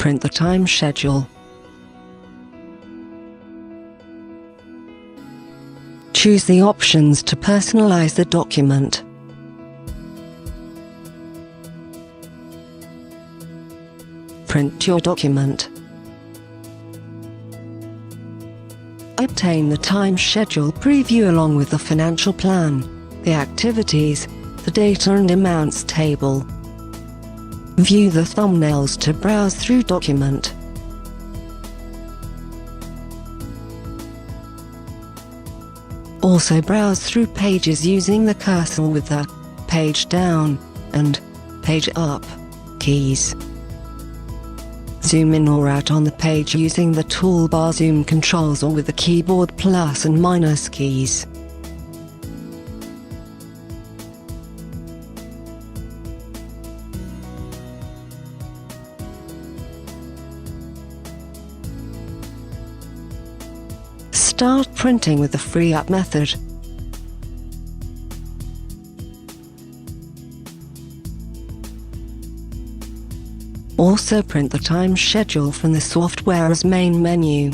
Print the time schedule. Choose the options to personalize the document. Print your document. Obtain the time schedule preview along with the financial plan, the activities, the data and amounts table. View the thumbnails to browse through document. Also browse through pages using the cursor with the page down and page up keys. Zoom in or out on the page using the toolbar zoom controls or with the keyboard plus and minus keys. Start printing with the free up method. Also print the time schedule from the software's main menu.